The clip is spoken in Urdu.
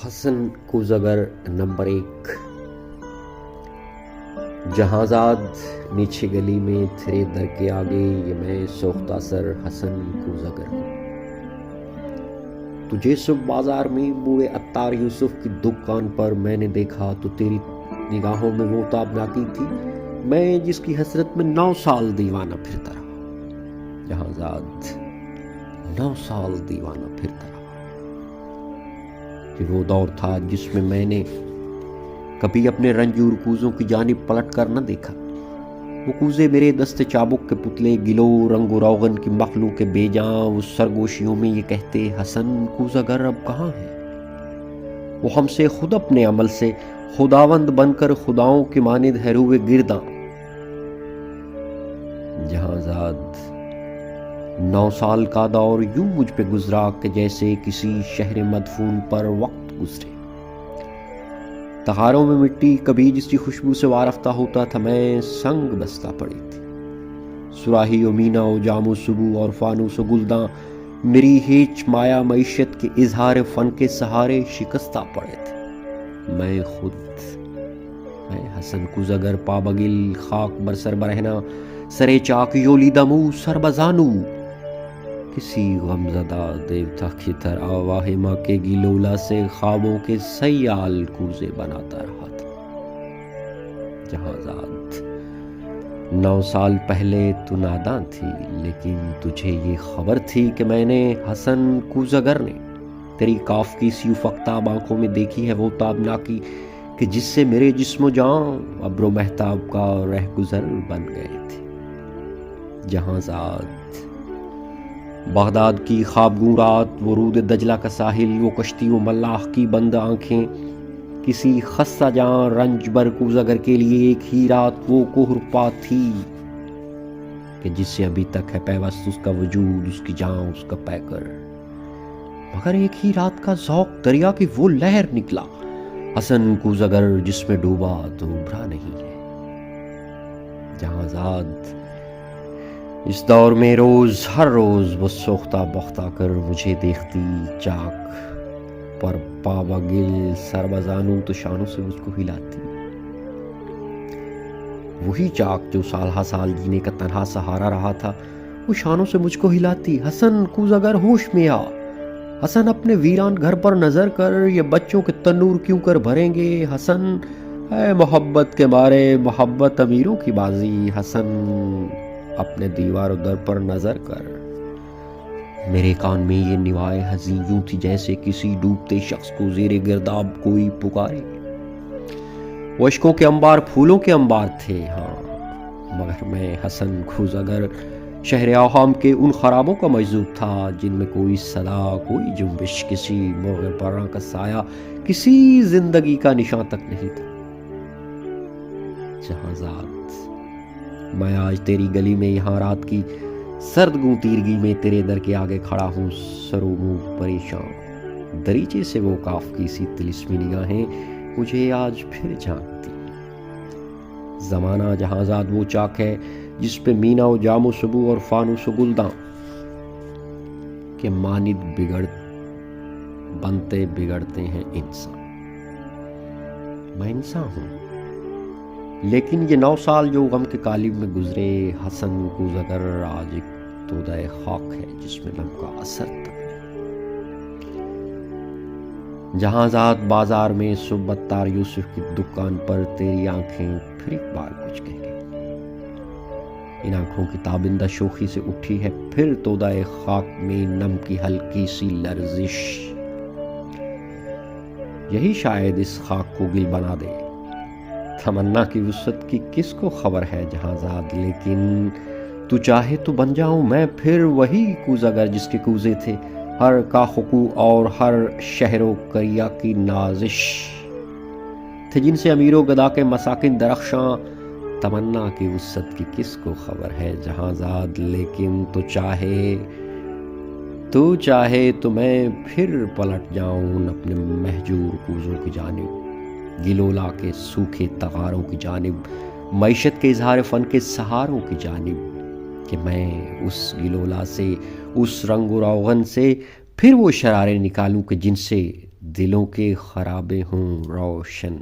حسن کوزگر نمبر 1۔ جہازاد نیچے گلی میں تھرے در کے آگے، یہ میں سوختہ سر حسن کوزگر ہوں۔ تجھے صبح بازار میں بوڑھے عطار یوسف کی دکان پر میں نے دیکھا تو تیری نگاہوں میں وہ تابناکی تھی، میں جس کی حسرت میں 9 سال دیوانہ پھرتا رہا۔ جہازاد 9 سال دیوانہ پھرتا رہا۔ کہ وہ دور تھا جس میں میں نے کبھی اپنے رنجور کوزوں کی جانب پلٹ کر نہ دیکھا۔ وہ کوزے میرے دست چابک کے پتلے، گلو رنگ و روغن کی مخلوق کے بے جاں اس سرگوشیوں میں یہ کہتے، حسن کوزگر اب کہاں ہے؟ وہ ہم سے خود اپنے عمل سے خداوند بن کر خداؤں کے مانند ہے روئے گرداں۔ جہازاد 9 سال کا دور یوں مجھ پہ گزرا کہ جیسے کسی شہر مدفون پر وقت گزرے۔ تغاروں میں مٹی کبھی جس کی خوشبو سے وارفتہ ہوتا تھا، میں سنگ بستہ پڑی تھی۔ سراہی و مینا و جام و سبو اور فانوس و گلداں میری ہیچ مایا معیشت کے اظہار فن کے سہارے شکستہ پڑے تھے۔ میں حسن کوزگر پابگل، خاک برسر برہنا، سرے چاک یولی دمو سر بزانو، کسی غمزدہ دیوتا کی طرح واہمہ کے گلولا سے خوابوں کے سیال کوزے بناتا رہا تھا۔ جہازاد 9 سال پہلے تو ناداں تھی، لیکن تجھے یہ خبر تھی کہ میں نے حسن کوزگر نے تیری کاف کی سی افقتاب آنکھوں میں دیکھی ہے وہ تابناکی کہ جس سے میرے جسم و جان ابر و مہتاب کا رہ گزر بن گئے تھے۔ جہازاد بغداد کی خوابگوں رات، وہ رود دجلہ کا ساحل، وہ کشتی و ملاح کی بند آنکھیں، کسی خستہ جاں رنج بر کوزگر کے لیے ایک ہی رات وہ کوہرپا تھی کہ جس سے ابھی تک ہے پیوست اس کا وجود، اس کی جان، اس کا پیکر۔ مگر ایک ہی رات کا ذوق دریا کی وہ لہر نکلا، حسن کوزگر جس میں ڈوبا تو ابھرا نہیں ہے۔ جہازاد اس دور میں ہر روز وہ سوختہ بختہ کر مجھے دیکھتی، چاک پر پابگل سر بزانوں تو شانوں سے مجھ کو ہلاتی۔ وہی چاک جو سال ہا سال جینے کا تنہا سہارا رہا تھا، وہ شانوں سے مجھ کو ہلاتی، حسن کوزگر ہوش میں آ، حسن اپنے ویران گھر پر نظر کر، یہ بچوں کے تنور کیوں کر بھریں گے؟ حسن اے محبت کے مارے محبت امیروں کی بازی، حسن اپنے دیوار و در پر نظر کر۔ میرے کان میں یہ نوائے حزین یوں تھی جیسے کسی ڈوبتے شخص کو زیر گرداب کوئی پکارے۔ وہ اشکوں کے انبار پھولوں کے انبار تھے، ہاں، مگر میں حسن کوزگر شہر اوہام کے ان خرابوں کا مجذوب تھا جن میں کوئی صدا، کوئی جنبش، کسی مغر پراں کا سایہ، کسی زندگی کا نشان تک نہیں تھا۔ جہازاد میں آج تیری گلی میں یہاں رات کی سرد گوں تیرگی میں تیرے در کے آگے کھڑا ہوں، سر و منہ پریشان۔ دریچے سے وہ کاف کی سی طلسمی نگاہیں مجھے آج پھر جھانکتی۔ زمانہ جہازاد وہ چاک ہے جس پہ مینا و جام و سبو اور فانوس و گلداں کے مانند بنتے بگڑتے ہیں انسان۔ میں انسان ہوں، لیکن یہ 9 سال جو غم کے قالب میں گزرے، حسن کوزگر آج ایک تودہ خاک ہے جس میں غم کا اثر تک نہیں۔ جہازاد بازار میں صبح عطار یوسف کی دکان پر تیری آنکھیں پھر ایک بار کچھ کہہ گئی۔ ان آنکھوں کی تابندہ شوخی سے اٹھی ہے پھر تودہ خاک میں نم کی ہلکی سی لرزش۔ یہی شاید اس خاک کو گل بنا دے۔ تمنا کی وسعت کی کس کو خبر ہے جہازاد، لیکن تو چاہے تو بن جاؤں میں پھر وہی کوزگر جس کے کوزے تھے، ہر کاخکو اور ہر شہر و کریا کی نازش تھے جن سے امیر و گدا کے مساکن درخشاں۔ تمنا کی وسعت کی کس کو خبر ہے جہازاد، لیکن تو چاہے تو میں پھر پلٹ جاؤں اپنے مہجور کوزوں کی جانب، گلولا کے سوکھے تغاروں کی جانب، معیشت کے اظہار فن کے سہاروں کی جانب، کہ میں اس گلولا سے، اس رنگ و روغن سے پھر وہ شرارے نکالوں کہ جن سے دلوں کے خرابے ہوں روشن.